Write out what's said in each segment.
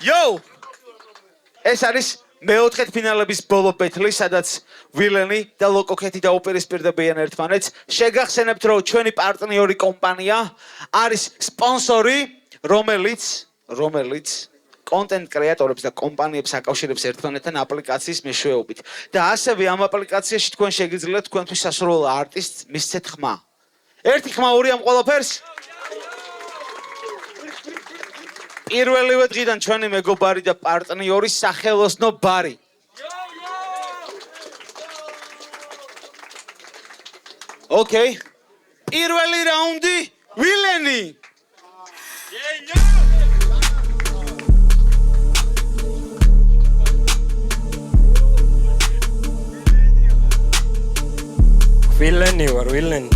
Yo! ეს არის მეოთხე ფინალების ბოლო ბეთლი, სადაც ვილენი და ლოკოკეთი დაუპირისპირდებიან ერთმანეთს. შეგახსენებთ, რომ ჩვენი პარტნიორი კომპანია არის სპონსორი, რომელიც კონტენტ კრეატორებს და კომპანიებს აკავშირებს ერთმანეთთან აპლიკაციის მეშვეობით. და ასევე ამ აპლიკაციაში თქვენ შეგიძლიათ თქვენთვის სასურველ არტისტს მისცეთ ხმა. ერთი ხმა ორი ამ ყველაფერს. პირველივე დღიდან ჩვენი მეგობარი და პარტნიორი სახელოსნო ბარი. ოკეი. პირველი რაუნდი ვილენი. ვილენი ვარ, ვილენი.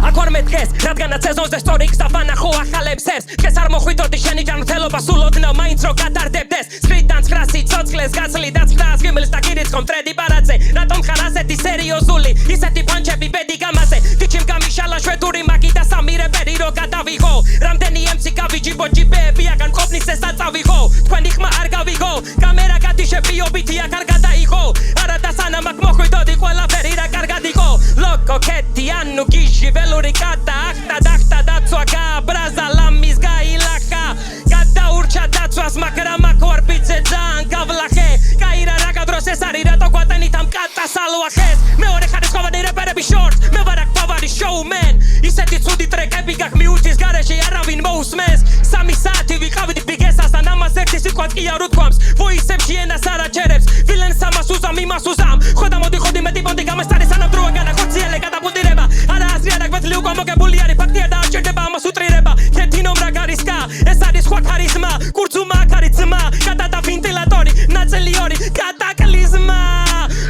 აქ არ მედგეს, რადგანაც სეზონზე სტორიკს დაბანახო ახალებს ეს. დღეს არ მოხვიდოდი შენი ჯანმრთელობა სულ ოდნავ მაინც რო გადარდებდეს. სტრიტიდან 900 ცოცხლეს გაცლი და 900 გიმელს და გირიცხომ ტრედი ბარაძე. რატომ ხარ ასეთი სერიოზული, ისეთი პანჩები ბედი გამაზე. გიჩიმ გამიშალა შვედური მაგი და სამი რეპერი რო გადავიღო. რამდენი MC გავიჯი ბოჯიბეები აგან ყოფნის ეს აწავიღო. თქვენი ხმა არ გავიღო, კამერა გადიშებიობითი აქ არ გადაიღო. არა და სანამ აქ მოხვიდოდი ყველაფერი რა კარგად იყო. ლოკოკეთი ანუ გიჟი ველური კატა ახტა დახტა დაცვა გააბრაზა ლამის გაილახა. გადაურჩა დაცვას მაგრამ აქ ვარ ბიძე ძალიან გავლახე. კაირა რა გადროს ეს არის რატო გვატენით ამ კატას ალვახეს. მეორე ხარისხოვანი რეპერები შორტ მე ვარ აქ ფავარი შოუმენ. ისეთი ცუდი ტრეკები გაქვს მიუჩის გარეშე არავინ მოусმენს. 3 საათი ვიყავით ბიგესასთან ამას ერთი სიტყვაც კი არ უთქვამს. ვოისებში ენას არ აჩერებს ვილენს ამას უზამ იმას უზამ. ხვდა მოდი მეტი პონდი გამესტარი სანამ დროა განახორციელე გადაბუდირება. არა აზრი არა გვეთლი უკვე მოგებული არის ფაქტია და არ ჭირდება ამას უტრირება. ერთი ნომრა გარისკა ეს არის სხვა ქარიზმა. კურცუმა აქ არის ძმა კატა და ვენტილატორი ნაწილი ორი კატაკლიზმა.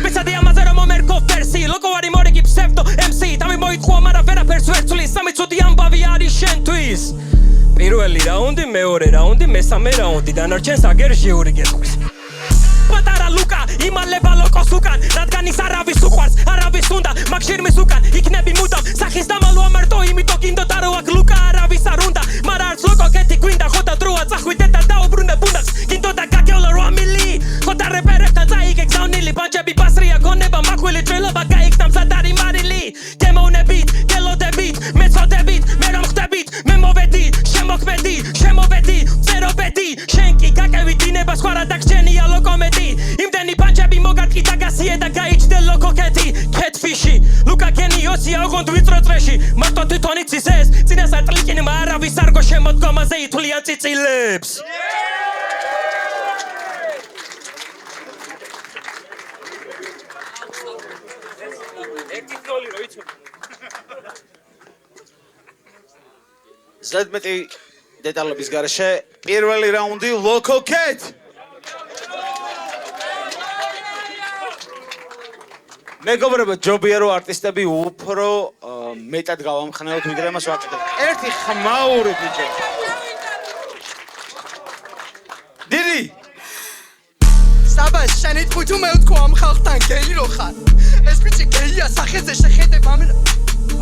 მეცადი ამაზე რომ მომერკო ფერსი ლოკო არის მორიგი ფსევდო MC თავი მოიწყო მაგრამ ვერაფერს ვერ ცვლის. სამი ცუდი ამბავი არის შენთვის. პირველი რაუნდი, მეორე რაუნდი, მესამე რაუნდი დანარჩენს აგერ ჟიური გეტყვის. პატარა ლუკა იმალება ლოკოს უკან რადგან ის არავის უყვარს არავის უნდა მაგ შირმის უკან იქნები მუდამ სახის დამალვა მარტო იმიტომ გინდოდა რო აქ ლუკა არავის არ უნდა მაგრამ არც ლოკოკეთი გვინდა ხოდა დროა წახვიდე და დაუბრუნე ბუნდას გინდოდა გაგეულა 8 მილი ხოდა რეპერებთან წაიგე გზავნილი პანჩები ბასრია გონება მახვილი ჭრილობა გაიქნა მზადარი მარილი დემონებით გელოდებით მეწოდებით მე რომ ხდებით მე მოვედი შემოქმედი შემოვედი წერობედი შენ კი გაკევი დინება სხვა რა დაგჭენია ლოკომედი. იმდენი პანჩები მოგარკი დაგასიე და გაიჩდე ლოკოკეთი კეთფიში ლუკა გენიოსია ოღონდ ვიწრო წრეში მარტო თვითონ იცის ეს წინასწარ ტლიკინმა არავის არგო შემოდგომაზე ითვლიან წიწილებს. ზედმეტი დეტალების გარეშე პირველი რაუნდი ლოკოკეთ. მეგობრებო, ჯობია რომ არტისტები უფრო მეტად გავამხნევოთ ვიდრე მას ვაკეთებთ. ერთი ხმაური ბიჭო. დიდი. საბას შენი თქვი თუ მე ვთქვა ამ ხალხთან გეი რო ხარ. ეს ბიჭი გეია სახეზე შეხედებ ამ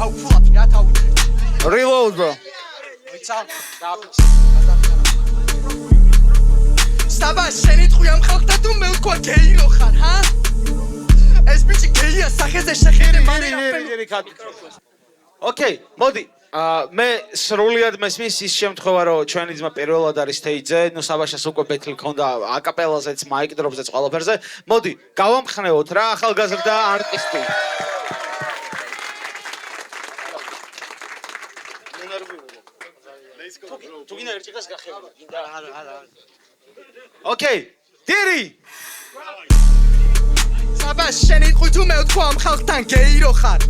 აუ ფულაფი რა თავი. Reload bro. ვიცა დააფიქსე. საბას შენი თქვი ამ ხალხთან თუ მე ვთქვა გეი რო ხარ, ჰა? ეს ბიჭი გეია სახეზე შეხედე მანერა. ოკეი, მოდი. მე სრულიად მესმის ის შემთხვევა რომ ჩვენი ძმა პირველად არის სტეიჯზე, ნუ საბაშას უკვე ბეთლი ქონდა აკაპელაზეც, მაიკ დროპზეც ყველაფერზე. მოდი, გავამხნევოთ რა ახალგაზრდა არტისტი. თუ გინდა ერთი დღეს გახევი. გინდა არა. ოკეი, დირი. საბას შენი თქვი თუ მე ვთქვა ამ ხალხთან გეი რო ხარ.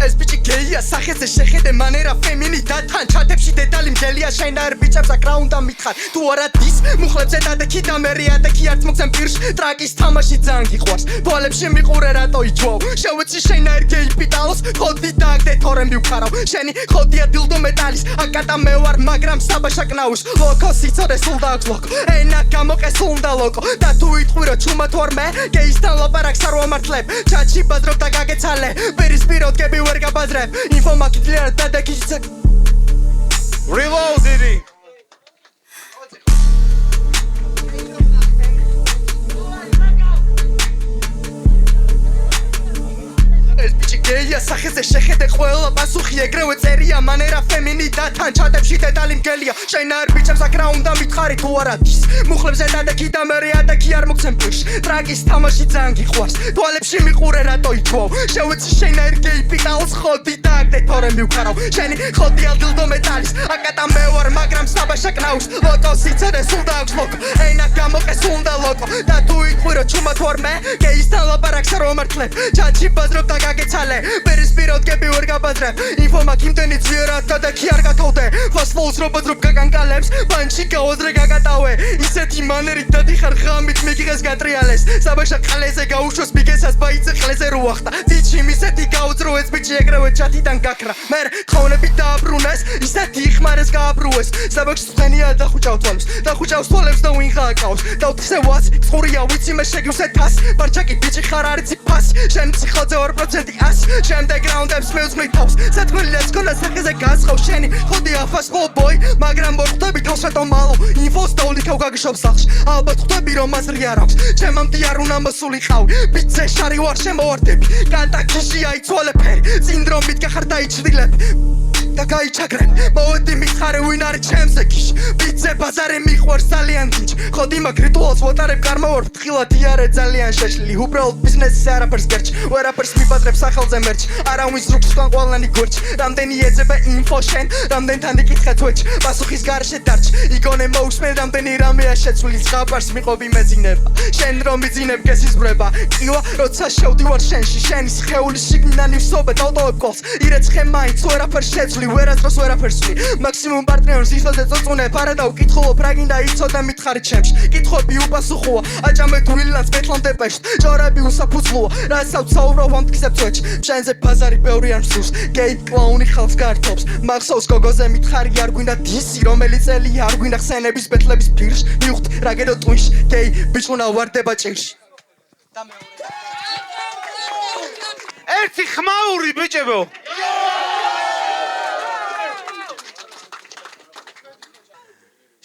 ეს ბიჭი გეია სახეზე შეხედე მანერა ფემინი და თან ჩათებში დეტალი მგელია შენ და არ ბიჭებს აქ რა უნდა მითხარ თუ არა დის მუხლებზე დადექი და მერია და კი არც მოგცემ პირში ტრაკის თამაში ძალიან გიყვარს ბოლებში მიყურე რატო იჯვავ შევეცი შენ არ გეი პიტალოს ხოდი დააგდე თორემ მივხარავ შენი ხოდია დილდო მეტალის აკატა მე ვარ მაგრამ საბაშაკნაუს ლოკო სიცოდე სულ დააქვს ლოკო ენა გამოყესულ და ლოკო და თუ იტყვი რომ ჩუმა თორმე გეისთან ლაპარაკს არ ვამართლებ ჩაჩი ბაზრობ და გაგეცალე პირისპიროდ გები ვერ გაბაზრებ ინფო მაგიდლია და დაგიჩე Reloaded. გეია სახეზე შეხედე ყველა პასუხი ეგრევე წერია მანერა ფემინი და თან ჩატებში დეტალი მგელია შენ არ ბიჭებს აქ რა უნდა მითხარი თუ არა დის მუხლებზე დადექი და მე ადექი არ მოგცემ პირში ტრაკის თამაში ძალიან გიყვარს თვალებში მიყურე რატო ითვო შევეცი შენ არ გეი პიტალს ხოდი და აკდე თორე მივქარავ შენი ხოდი ალდილდო მეტალის აკატა მე ვარ მაგრამ საბაშა კნავს ლოტო სიცოდეს უნდა აქვს ლოკო ენა გამოყეს უნდა ლოკო და თუ იტყვირო ჩუმად ვარ მე გეისთან ლაპარაკს რომ მართლებ ჩაჩი ბაზრობ და გაგეცალე Beres pirot ke bior gabadreb Info makimteni zvierat kada ki ar gatovde Fast falls robot gagangalebs Banchi gaodre gagatawe Iseti maneri dadixar ghamit migiges gatriales Sabasha qaleze gaushos migesas baitse qaleze ruaxta Dichi miseti gaudroets bichi egreve chatidan gakra Mer txonebit daabrunes Iseti ixmares gaabrues Sabaks txenia daxučav tvalebs Daxučav tvalebs da uinqa aqavs Davtxe wats Txuria vitsi me shegivse tas Barchaki bichi xar aritsi pas Shen psixodze 2% as შემდეგ რაუნდებს მეუძღმით თავს სათქმელია სკოლა სახეზე გასხავ შენი ხოდი აფას ბოი მაგრამ მორ ხვდები თავს რატომ მალო ინფოს დაულიქავ გაგიშობ სახლში ალბათ ხვდები რომ აზრი არ აქვს ჩემამდე არ უნდა მოსულიყავ ბიცე შარი ვარ შემოვარდები კანტაკიში აიცვალე ფერი სინდრომით გახარ დაიჭრილებ და გაიჩაგრებ მოვედი მითხარე ვინ არის ჩემზე გიში ბიცე ბაზარი მიყვარს ძალიან გიჩ ხოდი მაგ რიტუალს ვატარებ გამოვარ ფრთხილად იარე ძალიან შეშლილი უბრალოდ ბიზნესის არაფერს გერჩ ვერაფერს მიბადრებ სახელზე მერჩ არავის რუქს თან ყველანი გურჩ რამდენი ეძებე ინფო შენ რამდენთან იკითხე თვეჩ პასუხის გარშე დარჩ იგონე მოусმენ რამდენი რამეა შეცვლილი ზღაპარს მიყვები მეძინება შენ რომ მიძინებ გესიზბრება ყივა როცა შევდივარ შენში შენი სხეული შიგნიდან ივსობე დავტოვებ კოლს ირეცხე მაინც ვერაფერს შეცვლი ვერასდროს ვერაფერს ვი მაქსიმუმ პარტნიორს ისოზე წოწუნებ არა და უკითხულობ რა გინდა იცოდე მითხარი ჩემში კითხვები უპასუხოა აჭამე დვილანს ბეთლამდე პეშტ ჯორები უსაფუძლოა რასაც საუბრობ ამ მტკიცებ თვეჩ შენზე ბაზარი ბევრი არ მსურს გეი კლაუნი ხალხს გართობს მახსოვს გოგოზე მითხარი არ გვინდა დისი რომელიც წელი არ გვინდა ხსენების ბეთლების ფირში მივხვდი რა გედო ტვინში გეი ბიჭუნა ვარდება ჭირში და მეორე ერთი ხმაური ბიჭებო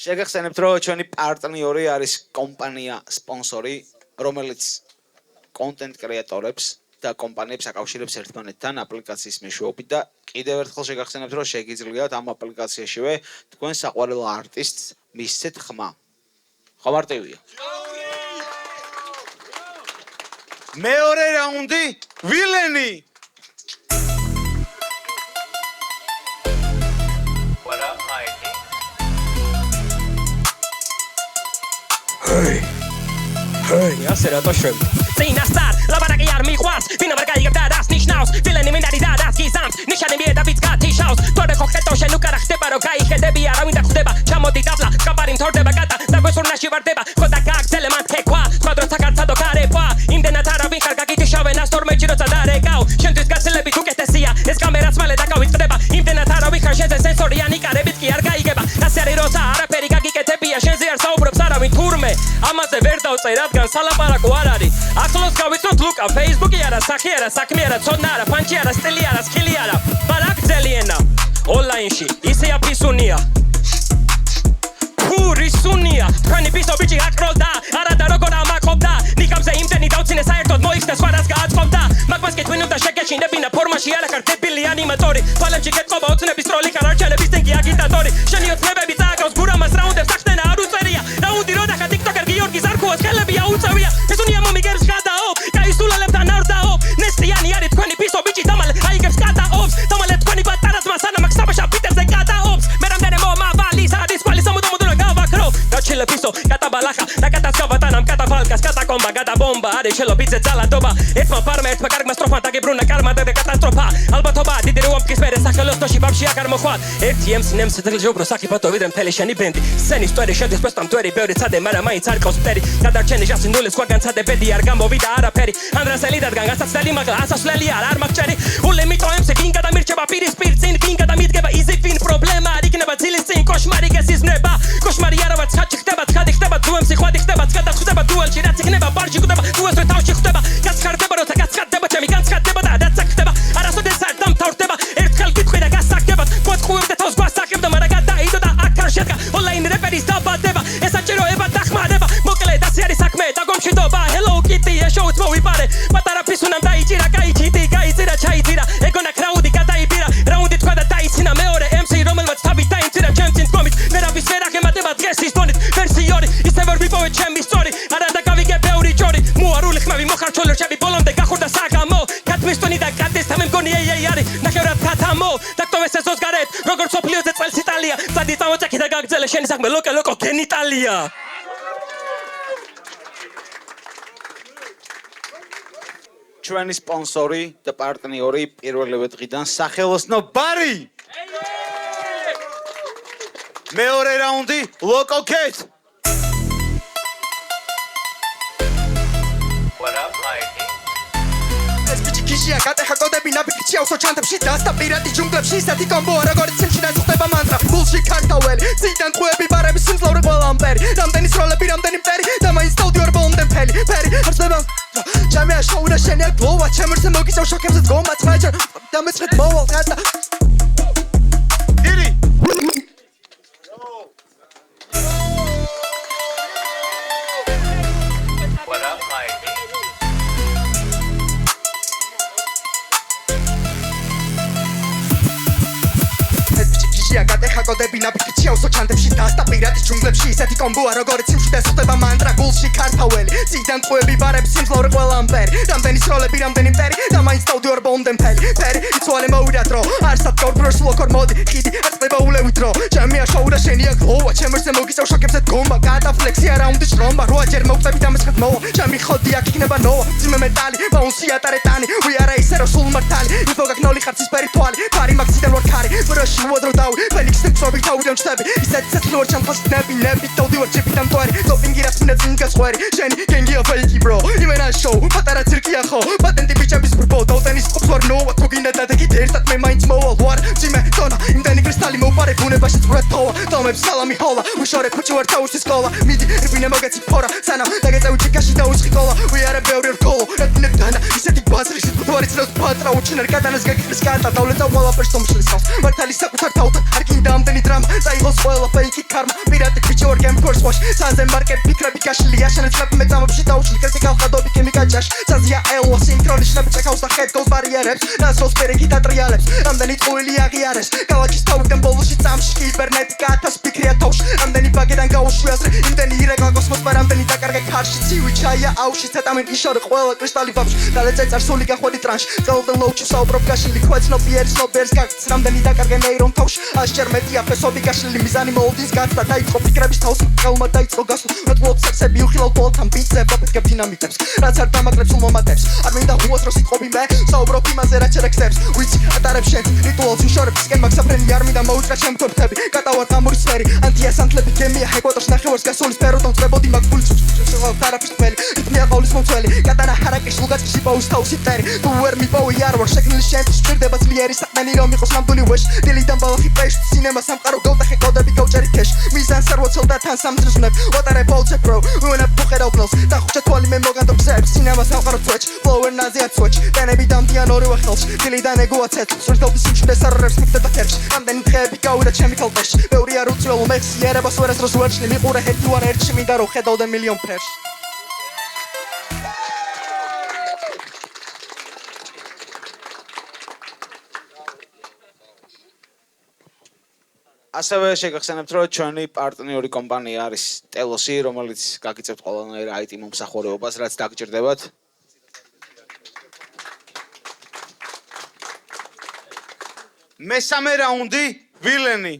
შეგახსენებთ რომ ჩვენი პარტნიორი არის კომპანია სპონსორი რომელიც კონტენტ კრეატორებს და კომპანიებს აკავშირებს ერთმანეთთან აპლიკაციის მეშვეობით და კიდევ ერთხელ შეგახსენებთ რომ შეგიძლიათ ამ აპლიკაციაშივე თქვენ საყვარელ არტისტს მისცეთ ხმა. ხო მარტივია. მეორე რაუნდი ვილენი Hey, ასე რატო შევი? წინასწარ ლაპარაკი არ მიყვარს, ვინ არ გაიგებდა რას ნიშნავს? ვილენი მინდარი და რას გიზამს, ნიშანი მიედა ვიც გათიშავს. თორე ხო ხეთო შენ უკარა ხდება რომ გაიხედები არავინ და ხდება. ჩამოდი დაბლა, კაპარი მთავრდება კატა და გვესურნაში ვარდება. ხო და გაგცელე მან თქვა, ხვადრო საკაცადო გარება. იმდენად არავინ ხარ გაგითიშავე ნასტორმეჭი როცა დარეკავ. შენთვის გაცილებით უკეთესია, ეს კამერაც მალე დაკავიწყდება. იმდენად არავინ ხარ შენზე სენსორიანი კარებით კი არ გაიგება. ასე არის როცა არაფერი გაგიკეთებია, შენზე არ საუბრობს არავინ თურმე. ამაზე ვერ დავწერ რადგან სალაპარაკო არ არის. ახლოს გავიცნოთ ლუკა, ფეისბუქი არა, სახი არა, საქმე არა, ცოდნა არა, ფანჩი არა, სტილი არა, სკილი არა. ბარაკ ძელიენა ონლაინში ისე აფისუნია. რისუნია თქვენი პისო ბიჭი აკროლდა არა და როგორ ამაყობდა ნიკამზე იმდენი დავცინე საერთოდ მოიხსნა სხვა რას გააწყობდა მაგას კი თქვენ უნდა შეგეშინებინა ფორმაში არა ხარ დებილი ანიმატორი ფალებში გეტყობა ოცნების ტროლი ხარ არჩენების წინკი აგიტატორი შენი ოცნებები წააგავს გურამას რაუნდებს ახდენა არ უწერია რაუნდი რო დახა ტიკტოკერ გიორგის არქუას ხელები აუწევია ესუნია მომიგებს გადაო გაისულელებთან არ დაო ნესტიანი არის თქვენი პისო ბიჭი დამალე აიგებს გადაობს დამალე თქვენი პატარაცმა სანამ აქ საბაშა პიტერზე გადაობს მე რამდენი მომავალის არის ყალი სამუდამოდ Chile piso, kata balaja, la kata skavatana, kata falkas, kata komba, kata bomba, are chelo pizza zaladoba. Etma parme, etma kargma strofa, ta gebruna karma de katastrofa. Albatoba, didiru omkis mere sakelos to shibabshi akarmo khwat. RTM sinem setel jobro saki pato videm teleshani bendi. Seni story shedis pestam tueri beuri tsade mara mai tsar kosperi. Kadar cheni jasi nulis kwagan tsade bedi argambo vida araperi. Andra selidat ganga satsali magla asas leli ar makcheri. Ulle mito emse kinga da mircheba piris pirtsin kinga da mitgeba easy fin problema rikneba zilisin koshmari gesisneba. Koshmari aravat ხდება ცხადი ხდება ძუემსი ხვადი ხდება ცხადა ხდება დუელში რაც იქნება ბარში ხდება დუელს ვერ თავში ხდება გასხარდება როცა გასხარდება ჩემი განცხადდება და რაც ხდება არასოდეს არ დამთავრდება ერთხელ კითხე და გასაგდება თქვენ ხვევდე თავს გვასახებდა მაგრამ გადა ტვენი და კატის თამი მგონი ეი არის ნახევრად თათამო დაქტოვე სეზონს გარეთ როგორც სოფლიოზე წელს იტალია სადი წამოწექი და გაგძელე შენი საქმე ლოკო გენიტალია ჩვენი სპონსორი და პარტნიორი პირველივე დღიდან სახელოსნო ბარი მეორე რაუნდი ლოკო კეთ Kishia katეხა კოდები ნაბიჯი ჩავსო ჩანთებში დასტა პირატი ჯუნგლებში ისეთი კომბოა როგორც სიმში დაწუხდება მანტრა გულში ქართაველი ძიდან ტყუები ბარების სიმძლავრე ყველა ამპერი რამდენი სროლები რამდენი მტერი და მაინც სტუდიო რბოლმდე ფელი ფერი არსება ჯამია შოუდა შენია გლოვა ჩემერზე მოგიწევ შოქებზე დგომა წვაჯა დამეცხრეთ მოვალ გადა დირი კატეხა კოდები ნაბიჯი ჩავსო ჩანთებში დასტა პირატი ჯუნგლებში ისეთი კომბოა როგორც სიმში დაწუხდება მანტრა გულში ქართაველი ძიდან ტყუები ბარების სიმძლავრე ყველა ამპერი რამდენი სროლები რამდენი მტერი და მაინც სტუდიო რბოლმდე ფელი ფერი იცვალე მოვიდა დრო არსად კორპორს ლოკორ მოდი ხიდი არწება ულევით დრო ჯამია შოუდა შენია გლოვა ჩემერზე მოგიწევ შოქებზე დგომა გადაფლექსია რაუნდი შრომა როაჯერ მოვწევი დამეცხრეთ მოვა ჯამი ხოდი აქ იქნება ნოვა ძიმე მეტალი ბაუნსი ატარეტანი we are ისე რო სულ მართალი იფო გაკნოლი ხარცის პერი თვალი ფარი მაქსიდან ვარ ქარი ბროში უადრო დავი Felix Trovi თავიდან ჩდები ისეთ ლორ ჩამფას ნები თავდივარ ჩიპიდან თვარი დოპინგი რას მინდა წინგას ხვარი შენი გენგია ფეიკი bro იმენა შოუ პატარა ცირკია ხო პატენტი ბიჭების ბრბო დაუტენის ყოფს ვარ ნოვა თუ გინდა დადეკით ერთად მე მაინც მოვალ ვარ ძიმე თონა იმდენი კრისტალი მოვპარე ბუნებაში წვრეთ თოვა დომებს სალამი ჰოლა უშორე ქუჩი ვარ თავისი სკოლა მიდი რბინე მოგეცი ფორა სანამ დაგეწევი ჩიკაში და უცხი კოლა we are a ბევრი რკოლო რატნებ დანა ისეთი ბაზრის თვარი წროს პატრა უჩინარ კატანას გაკითხვის კარტა დავლეწა ყველაფერს მომშლის ხავს მართალი საკუთარ თავთან არ გინდა ამდენი დრამა წაიღოს ყველა ფეიკი კარმა პირატი ბიჭი ვარ გემ კორს ვაშ სანზე მარკეტ ფიქრები გაშლია შენეთ ხლები მე წამებში დაუჩლი კრიტიკა ხადობი ქიმიკა ჯაშ საზია ელო სინქრონი შნები წეკავს და ხედ გოლს ბარიერებს ნასოს პერეკი დატრიალებს რამდენი წვილი აღიარეს კალაჩის თავიდან ბოლოში წამში კიბერნეტიკა ათას ფიქრია თავში რამდენი ბაგედან გაუშვი აზრი იმდენი ირეკა კოსმოს პარამდენი დაკარგე ქარში ცივი ჩაია აუში ცეტამენ იშორე ყველა კრისტალი ვაფში დალეწეწარ სული გახვედი ტრანში წელდენ ლოუჩი საუბრობ გაშლილი ხვეცნო პიერის ნობერს გაგც რამდენი დაკარგე ნეირონ თავში ასჯერ მეტია ფესობი გაშლილი მიზანი მოლოდინს გაცდა დაიწყო ფიქრების თავს ყელმა დაიწყო გასულ მეტყლობ სექსები უხილავ პოლთან ბიცებ აფეთქებ დინამიტებს რაც არ დამაკრებს სულ მომატებს არ მინდა უოს რო სიტყვები მე საუბრობ იმაზე რაც შეგხსნებს ვიცი ატარებ შენ რიტუალს უშორებს სკენ მაქსაფრენი არ მინდა მოუჭრა ჩემ თორფები კატავარ ამურის სფერი ანტიასანთლები გემია ეკვატორს ნახევარს გასულის პეროდონ წებოდი მაგ ფულს თარაფის თველი რიტმია ყოლის მომწველი კატარა ჰარაკის ლუგაცში პაუს თავსი ტერი თუ ვერ მიპოვი არ ვარ შეგნილი შენ სჭირდება ძლიერი საქმენი რომ იყოს ნამდვილი ვეშ დილიდან ბალახი პეშ სინემა სამყარო გოლდახე კოდები გავჭერი ქეშ მიზანს არ ვოცელ და თან სამძრზნებ ვატარე ბოლცე პრო ვენა ფუხერა უბნელს და ხუჭა თვალი მე მოგანდო გზებს სინემა სამყარო წვეჭ ფლოუერ ნაზია წვეჭ დენები დამდიან ორივე ხელს დილიდან ეგოა ცეცხლს ვერდობი სიმშვიდეს არ რებს მიგდება თერში ამდენი დღეები გავიდა ჩემი კალპეში ბევრი არ უწველო მეხსი ერებას ვერას დროს ვერჩნი მიყურე ჰეთი ვარ ერთში მინდა რომ ხედავდე მილიონ ფერში ასევე შეგახსენებთ რომ ჩვენი პარტნიორი კომპანია არის ტელოსი რომელიც გაგიწევთ ყველანაირ IT მომსახურებობას რაც დაგჭირდებათ მესამე რაუნდი ვილენი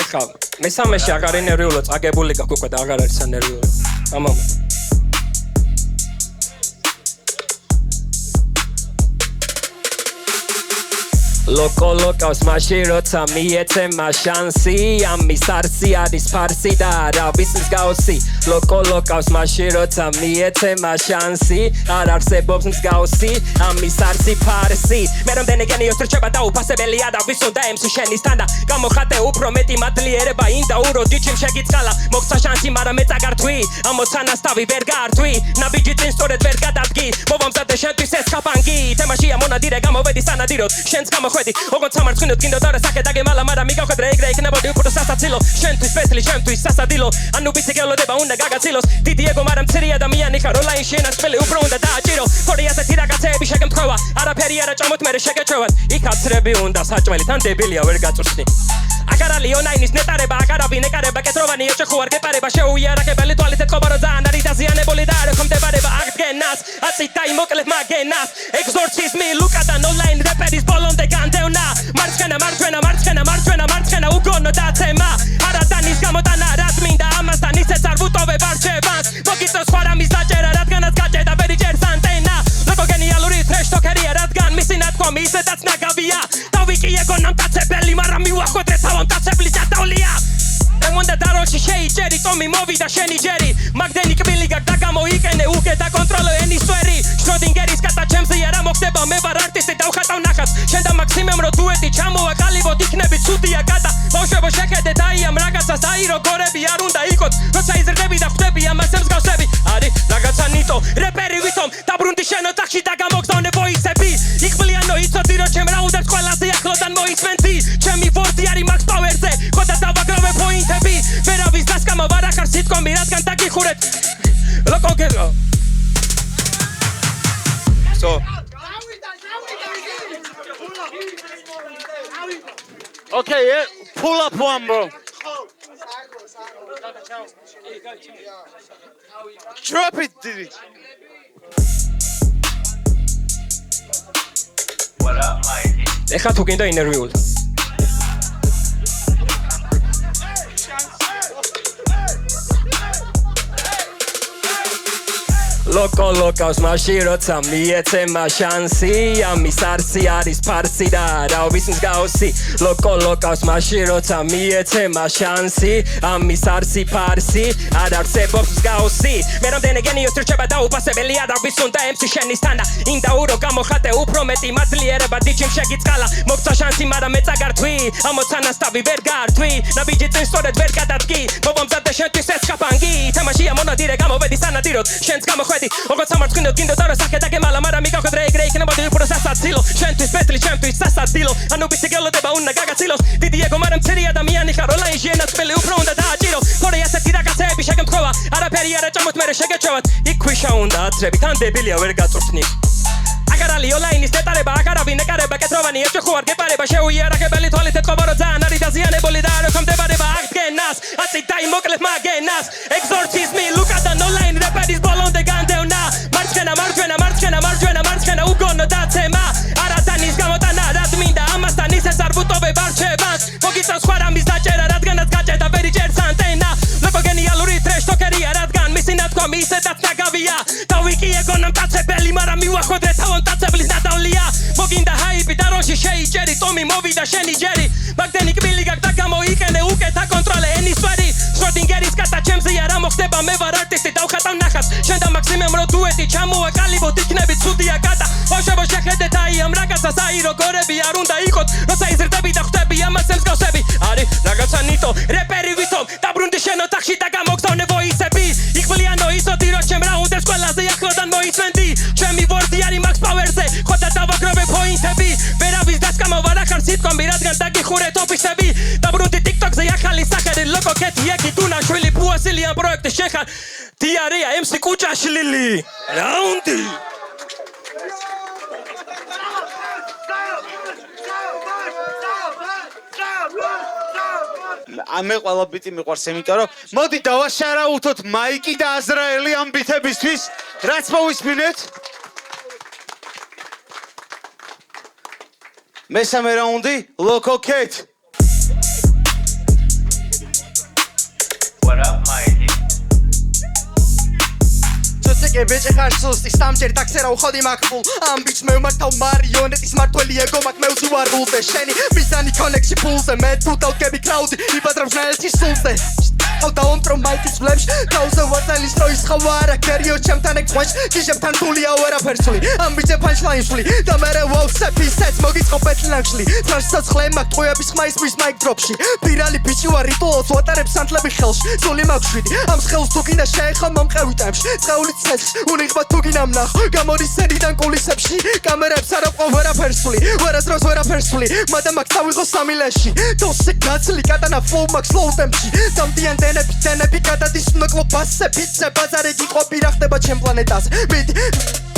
ეხლა მესამეში აღარ ენერგიულო წაგებული გაქვს უკვე და აღარ არის ენერგიული ამამა Loco locos mashirota mietema shansi Ami sarsi adis parsi da rabisnis gausi Loco locos mashirota mietema shansi Ararse bobsnis gausi Ami sarsi parsi Meram denegeni ostrecheba da upasebeli ada visu da emsu sheni standa Gamo khate uprometi matliereba inda uro dichim shegitskala Moksa shansi mara metzagartwi Amosana stavi vergartwi Nabiji tin storet vergadadgi Movamzade shentvis es kapangi Temashia monadire gamovedi sanadirot Shens gamo Ogont სამარცხინოთ კიდო და საკე დაგემალა მაგრამ მიგახვედრე ეგრე იქნებოდი უფრო სასაცილო შენთვის ფესლი შენთვის სასადილო ანუ ვიცი გელოდება უნდა გაგაცილოს დიდი ეგო მაგრამ მცირე ადამიანი ხარ ონლაინში ენასწრელი უფრო უნდა დააჭირო თორე ასეთი რაღაცეები შეგემთხვევა არაფერი არა ჭამოთ მე შეგეჩვევათ იქ აცრები უნდა საჭმელი თან დებილია ვერ გაწურსნი აკარალი ონაინის ნეტარება აკარავი ნეკარება კეთროვანი ეჭეხო არ გეპარება შეუიარაღებელი თვალით ეთყობა რომ ძალიან არის დაზიანებული და არ ეხმდებარება აღდგენას აწითა იმოკლებ მაგენას ეგზორციზმი ლუკადან ონლაინ რეპერის ბოლომდე განდევნა მარცხენა მარჯვენა მარცხენა მარჯვენა მარცხენა უგონო დაცემა არადანის გამოტანა რაც მინდა ამასთან ისეც არ ვუტოვებ არჩევანს მოგიწევს სხვა რამის დაჭერა რადგანაც გაჭედა ვერი ჭერს ანტენა ლოკო გენიალური ტრეშტოკერია რადგან მისი ნათქვამი ისედაც ნაგავია დავიკი ეგონა მტაცებელი მაგრამ მივახვედრე თავო მტაცებლის დატავლია მონდა დაროში შეიჭერი ტომი მოვიდა შენი ჯერი მაგდენი კბილი გაკ და გამოიყენე უკვე და კონტროლო ენის სვერი შროდინგერის კატა ჩემზეა რა მოხდება მე ვარ არტისტი დავხატავ ნახას შენ და მაქსიმემ რო დუეტი ჩამოვა კალიბოთ იქნები ცუდია კატა ბავშვებო შეხედეთ აი ამ რაღაცას აი რო გორები არ უნდა იყოთ როცა იზრდები და ხვდები ამას მსგავსები არის რაღაცა ნიტო რეპერი ვითომ დაბრუნდი შენ ოთახში და გამოგზავნე ვოისები იხბლიანო იცოდი რომ ჩემ რა უნდა ყველაზე ახლოდან მოისმენდი ჩემი ვორდი არის მაქს პავერზე ხოდა დავაგროვე პოინტები ვერავის დასკამა ვარ ახარ სიტკომი რადგან დაგიხურეთ ლოკო გელო So Okay, yeah, pull up one, bro. Drop it, dude. What up, Mike? ეხლა თუ გინდა ინტერვიულ ლოკო ლოკავს მაში როცა მიეცემა შანსი ამის არსი არის ფარსი და რაობის მსგავსი ლოკო ლოკავს მაში როცა მიეცემა შანსი ამის არსი ფარსი არ არსებობს მსგავსი მე რამდენი გენიოსი რჩება დაუფასებელი არავის უნდა MC შენის თანა ინდაურო გამოხატე უფრო მეტი მადლიერება დიჩიმ შეგიწყალა მოგცა შანსი მაგრამ მე წაგართვი ამოცანასტავი ვერ გართვი ნაბიჯი წინ სწორედ ვერ გადადგი მოვამზადე შენთვის ეს ხაფანგი თამაშია მონადირე გამოვედი სანადიროდ შენც გამოხვედი როგორც სამარცხინო გინდო და რა საკე დაგემალა მაგრამ მიგახვედრე ეგრე იქნებოდი უფრო სასაცილო შენთვის პეტლი ჩემთვის სასაცილო ანუ ვიცი გელოდება უნდა გაგაცილოს დიდი ეგო მაგრამ მცირე ადამიანი ხარ ონლაინში ენაცვლელი უფრო უნდა დააჭირო თორე ასეთი რაღაცეები შეგემთხოვა არაფერი არა ჭამოთ მერე შეგეჩევათ იქ ქვიშა უნდა აცრები თან დებილია ვერ გაწვრთნი აკარალი ონლაინის ნეტარება აკარავი ნეკარება კეთროვანი ეჭეხო არ გეპარება შეუიარაღებელი თვალით ეთყობა რომ ძალიან არის დაზიანებული და არ ეხმდებარება აღდგენას აწითა იმოკლებ მაგენას ეგზორციზმი ლუკადან ონლაინ რეპერის ბოლომდე განდევნა მარცხენა მარჯვენა მარცხენა მარჯვენა მარცხენა უგონო დაცემა არადანის გამოტანა რაც მინდა ამასთან ისეც არ ვუტოვებ არჩევანს მოგიწევს სხვა რამის დაჭერა რადგანაც გაჭედა ვერი ჭერს ანტენა ლოკო გენიალური ტრეშტოკერია რადგან მისი ნათქვამი ისედაც ნაგავია დავიკი ეგონა მტაცებელი მაგრამ მივახვედრე თავო მტაცებლის დატავლია მოგინდა ჰაიპი დაროში შეიჭერი ტომი მოვიდა შენი ჯერი მაგდენი კბილი გაკ და გამოიყენე უკვე და კონტროლე ენის სვერი შროდინგერის კატა ჩემზეა რა მოხდება მე ვარ არტისტი დავხატავ ნახას შენ და მაქსიმემ რო დუეტი ჩამოვა კალიბოთ იქნები ცუდია კატა ბავშვებო შეხედეთ აი ამ რაღაცას აი რო გორები არ უნდა იყოთ როცა იზრდები და ხვდები ამას მსგავსები არის რაღაცა ნიტო რეპერი ვითომ დაბრუნდი შენ ოთახში და გამოგზავნე ვოისები იხბლიანო იცოდი რომ ჩემ რა უნდა ყველაზე ახლოდან მოისმენდი ჩემი ვორდი არის მაქს პავერზე ხოდა დავაგროვე პოინტები ვერავის დასკამა ვარ ახარ სიტკომი რადგან დაგიხურეთ ოფისები დაბრუნდი TikTok-ზე ახალი სახელი ლოკო კეთი ეკი დუნაშვილი პუასილი ამ პროექტი შენ ხარ დიარეა MC კუჭაშლილი რაუნდი ამე ყველა ბიტი მიყვარს იმიტომ რომ მოდი დავაშარაუთოთ მაიკი და აზრაელი ამ ბიტებისთვის რაც მოვისმინეთ მესამე რაუნდი ლოკო კეთ What up, Mike? ცოტე ბეჭე ხარ სუსტი სამჯერ დაქცერა უხოდი მაკბულ ამ ბიჭს მე ვმართავ მარიონეტის მართველი ეგო მაგ მე უზუარულზე შენი მიზანი კონექსი ფულზე მე თუ დავდგები კრაუდი იბადრებს ნაელში სულზე დავდაომტრო მაიკის ვლებს კაუზე ვატალის როის ხავარა კერიო ჩემთან ეგ ყვაშ ჯიჟებთან თულია ვერაფერსული ამ ბიჭე პანჩლაინსული და მე ვაუ სეფისეც მოგიწყო პეტლანშლი თრაშსაც ხლემაკ ტყუების ხმაის მის მაიკ დროპში პირალი ბიჭი ვარ რიტუალს ვატარებ სანთლები ხელში სული მაქვს ამ ხელს თუ გინდა შეეხო მომყევი ტემში წეული წესს უნიღბა თუ გინდა მნახ გამოდის სერიდან კულისებში კამერებს არ აყვა ვერაფერსული ვერასდროს ვერაფერსული მაგრამ მაგ თავიღო სამილეში დოსე გაცლი კატანა ფლოუ მაგ სლოუ ტემპში დამდიან დენები გადადის ნოკლო ბასზე ფიცე ბაზარი გიყო პირახდება ჩემ პლანეტაზე მიდი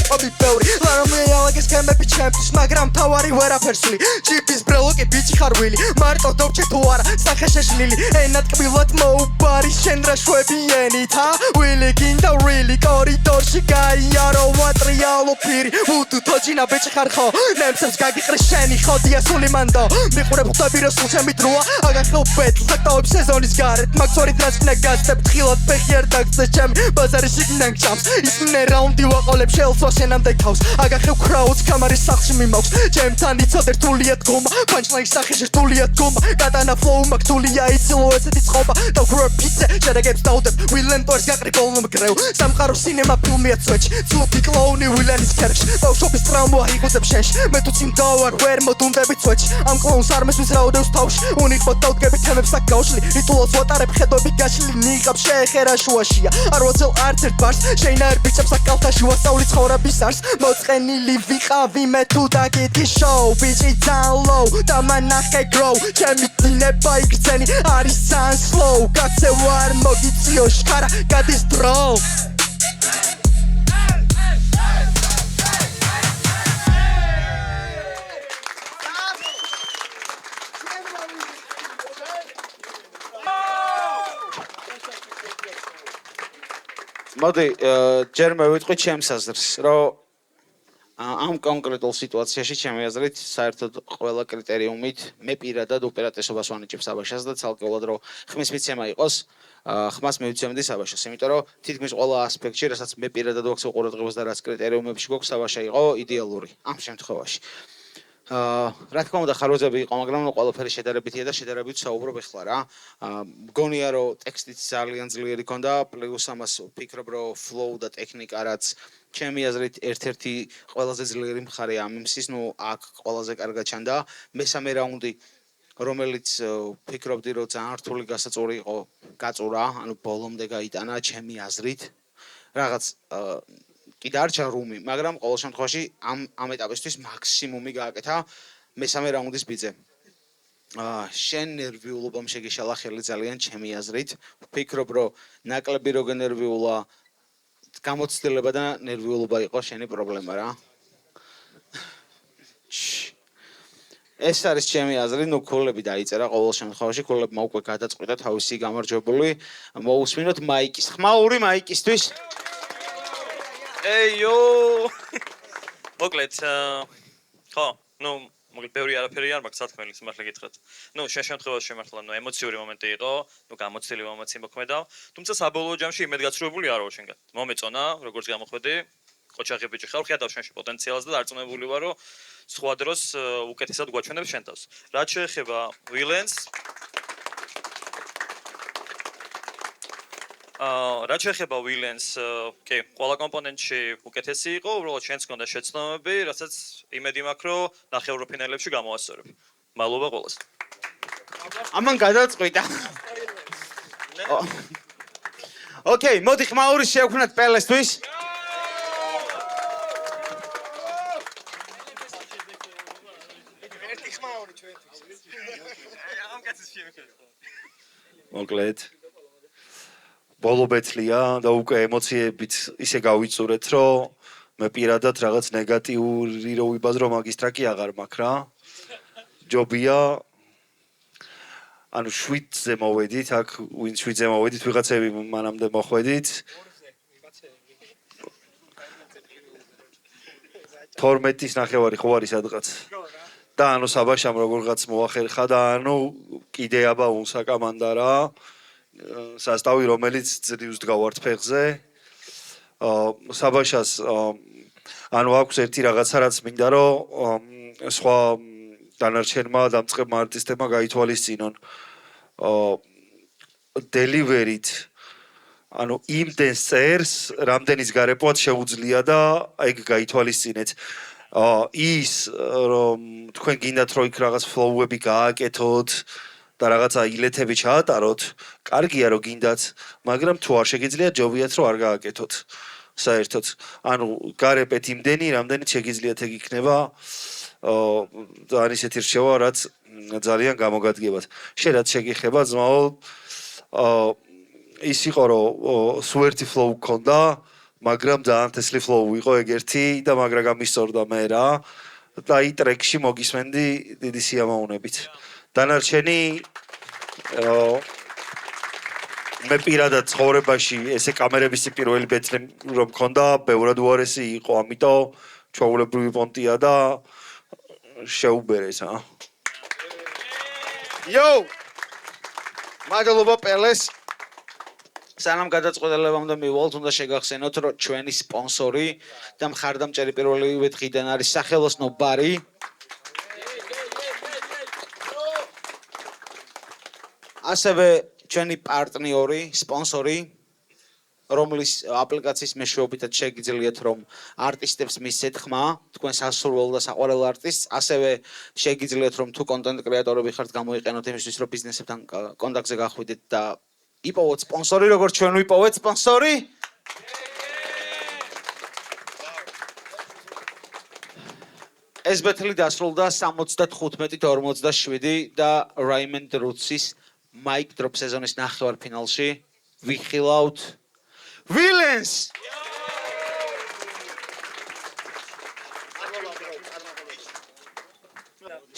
ვიწყობი ბევრი ლარომეალაგეს გემები ჩემთვის მაგრამ თავარი ვერაფერსლი ჯიპის ბრელოკი ბიჭი ხარვილი მარტო დობჭე თუ არა სახე შეშლილი ენა ტკბილად მოუბარი შენ რა შვებიენით ვილი გინდა რილი კორიდორში გაიარო ვატრიალო ფირი უთუ თოჯინა ბიჭი ხარ ხო ნემსებს გაგიყრი შენი ხოდია სული მანდო მიყურებ ხვდები რომ სულ ჩემი დროა აგახელ ბეთლ ფაქტოებს სეზონის გარეთ მაგ სწორით რას გნაგაცებ თხილად ფეხი არ დაგწეს ჩემი ბაზარი შიგნან გჭამს ისმნე რაუნდი ვაყოლებ შელსვა შენამდე თავს აგახევ კრაუდს კამარის სახლში მიმავს ჩემთან იცოდე რთულია დგომა პანჩლაინის სახეში რთულია დგომა კატანა ფლოუ მაგთულია იცილო ესეთი წყობა და გრაფიცე შედეგებს დავდებ ვილენტორს გაყრი ბოლო მგრევ სამყარო სინემა ფილმია წვეჩი ცუდი კლოუნი ვილენის ქერქში ბავშვობის ტრაუმა იღუძებ შენში მე თუ წიმდავარ ვერ მოდუნდები წვეჩი ამ კლოუნს არ მესმის რაოდენს თავში უნიხოთ დავდგები თემებს აქ გავშლი რიტუალს ვატარებ ხედვები გაშლილი ნიღაბ შეეხერა შუაშია არ ვაცელ არც ერთ ბარს შეინაერ ბიჭებს აქ კალთაში ვასწავლი ცხოვრების არს მოწყენილი ვიყავი მე თუ დაგიდგი შოუ ბიჭი ძალიან low და მანახე grow ჩემი დინება იგრძენი არის sans flow კაცე ვარ მოგიციო შქარა გადის დრო მოდი ჯერ მოვიტყვი ჩემს აზრს რომ ამ კონკრეტულ სიტუაციაში ჩემი აზრით საერთოდ ყველა კრიტერიუმით მე პირადად უპირატესობას ვანიჭებ საბაშას და ცალკეულად რომ ხმის მიცემა იყოს ხმას მივიცემდი საბაშას იმიტომ რომ თითქმის ყველა ასპექტში რასაც მე პირადად ვაქცე ყურადღებას და რაც კრიტერიუმებში გვაქვს საბაშა იყო იდეალური ამ შემთხვევაში რა თქმა უნდა ხარვეზები იყო მაგრამ ყველაფერი შედარებითია და შედარებით საუბრობ ახლა რა მგონია რომ ტექსტიც ძალიან ძლიერი ქონდა პლუს ამას ვფიქრობ რომ flow და ტექნიკა რაც ჩემი აზრით ერთ-ერთი ყველაზე ძლიერი მხარეა ამ იმსის ნუ აქ ყველაზე კარგად ჩანდა მესამე რაუნდი რომელიც ვფიქრობდი რომ ძალიან რთული გასაწური იყო გაწურა ანუ ბოლომდე გაიტანა ჩემი აზრით რაღაც კი დარჩა რუმი, მაგრამ ყოველ შემთხვევაში ამ ეტაპისთვის მაქსიმუმი გააკეთა მესამე რაუნდის ბიძე. შენ ნერვიულობამ შეგეშალა ხელი ძალიან ჩემი აზრით. ვფიქრობ, რომ ნაკლები რო გენერვიულა გამოცდილება და ნერვიულობა იყო შენი პრობლემა რა. ეს არის ჩემი აზრი, ნუ ქულები დაიწერა ყოველ შემთხვევაში, ქულებმა უკვე გადაწყვიტა თავისი გამარჯვებული. მოусმინოთ მაიკის. ხმაური მაიკისთვის. ეიო მოკლედ ხო ნუ მოკლედ ბევრი არაფერი არ მაქვს თქმელი სიმართლე გითხრათ ნუ შენ შემთხვევაში შემართლა ნუ ემოციური მომენტი იყო ნუ გამოცდილი მომენტი მოქმედა თუმცა საბოლოო ჯამში იმედგაცრუებული არ ვარ შენგან მომეწონა როგორც გამოხვედი ყოჩაღი ბიჭი ხარ ხედავ შენში პოტენციალს და დარწმუნებული ვარ რომ სხვა დროს უკეთესად გვაჩვენებ შენ თავს რაც შეეხება ვილენს რაც შეეხება ვილენს, კი, ყველა კომპონენტში უკეთესი იყო, უბრალოდ შენც გქონდა შეცდომები, რასაც იმედი მაქვს, რომ ნახევროფინალებში გამოასწორებ. მადლობა ყველას. ამან გადაწყვიტა. ოკეი, მოდი ხმაური შევქმნათ პელესთვის. ერთი ხმაური ჩვენთვის. ამ კაცის შემეკრება. მოკლედ ბოლო ბეთლია და უკვე ემოციებით ისე გავიწურეთ, რომ მე პირადად რაღაც ნეგატიური რო ვიბაზრო მაგისტრაკი აღარ მაქვს რა. ჯობია ანუ 7-ზე მოვედით, აქ ვინ 7-ზე მოვედით, ვიღაცები მანამდე მოხვედით. 12-ის ნახევარი ხო არის სადღაც. და ანუ საბაშამ როგორღაც მოახერხა და ანუ კიდე აბა უნსაკამანდა რა. სასტავი რომელიც ძლივს დგავართ ფეხზე. საბაშას ანუ აქვს ერთი რაღაცა რაც მინდა რომ სხვა დანარჩენმა დამწყებმა არტისტებმა გაითვალისწინონ. დელივერით ანუ იმდენს წერს, რამდენის გარკვევაც შეუძლია და ეგ გაითვალისწინეთ. ის რომ თქვენ გინდათ რომ იქ რაღაც ფლოუები გააკეთოთ და რაღაცა ილეთები ჩაატაროთ, კარგია რომ გინდათ, მაგრამ თუ არ შეგიძლიათ, ჯობიათ რომ არ გააკეთოთ. საერთოდ, ანუ გარკვეთ იმდენი, რამდენიც შეგიძლიათ ეგ იქნება და ან ისეთი რჩევა, რაც ძალიან გამოგადგებათ. შენ რაც შეგიხება, ძმაო, ის იყო რომ სუერთი ფლოუ გქონდა მაგრამ ძალიან თესლი flow იყო ეგ ერთი და მაგრა გამისწორდა მე რა. და აი ტრეკში მოგისმენდი დიდი სიამოვნებით. დანარჩენი მე პირადად ცხოვრებაში ესე კამერების პირველი ბეწლი რომ მქონდა, ბევრად უარესი იყო, ამიტომ ჩვეულებრივი პონტია და შეუბერეს, Yo! მადლობა პელეს. სანამ გადაწყვეტილებამდე მივალთ, უნდა შეგახსენოთ, რომ ჩვენი სპონსორი და მხარდამჭერი პირველივე დღიდან არის სახელოსნო ბარი. ასევე ჩვენი პარტნიორი, სპონსორი, რომლის აპლიკაციის მეშვეობითაც შეგიძლიათ რომ არტისტებს მისცეთ ხმა, თქვენ სასურველ და საყვარელ არტისტს, ასევე შეგიძლიათ რომ თუ კონტენტ კრეატორები ხართ გამოიყენოთ იმისთვის რომ ბიზნესებთან კონტაქტზე გახვიდეთ და იპოვოთ სპონსორი, როგორც ჩვენ ვიპოვეთ სპონსორი. ეს ბეთლი დასრულდა 75-47 და Raymond Roots-ის Mic Drop სეზონის ნახევარფინალში ვიხილავთ Villains!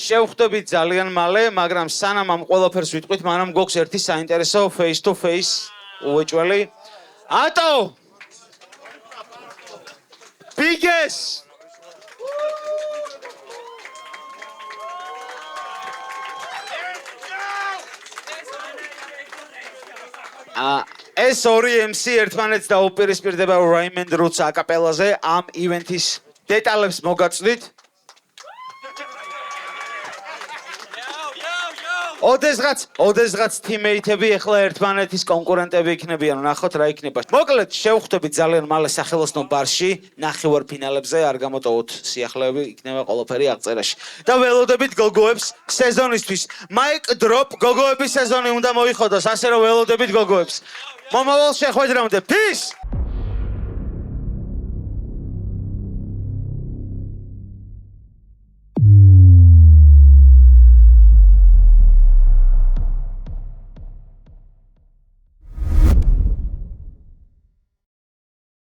შევხვდებით ძალიან მალე, მაგრამ სანამ ამ ყველაფერს ვიტყვით, მანამ გვაქვს ერთი საინტერესო face to face უეჭველი. ატო! Biggest! ეს ორი MC ერთმანეთს დაუპირისპირდება Raymond Roots აკაპელაზე ამ ივენთის დეტალებს მოგაწვდით. ოდესღაც თიმეითები ახლა ერთმანეთის კონკურენტები იქნებიან, ნახოთ რა იქნება. მოკლედ შევხვდებით ძალიან მალე სახელოსნო ბარში, ნახევარფინალებზე, არ გამოტოვოთ სიახლეები, იქნება ყველაფერი აღწერაში. და ველოდებით გოგოებს სეზონისთვის. Mic Drop გოგოების სეზონი უნდა მოიხოდოს, ასე რომ ველოდებით გოგოებს. მომავალ შეხვედრამდე. Peace!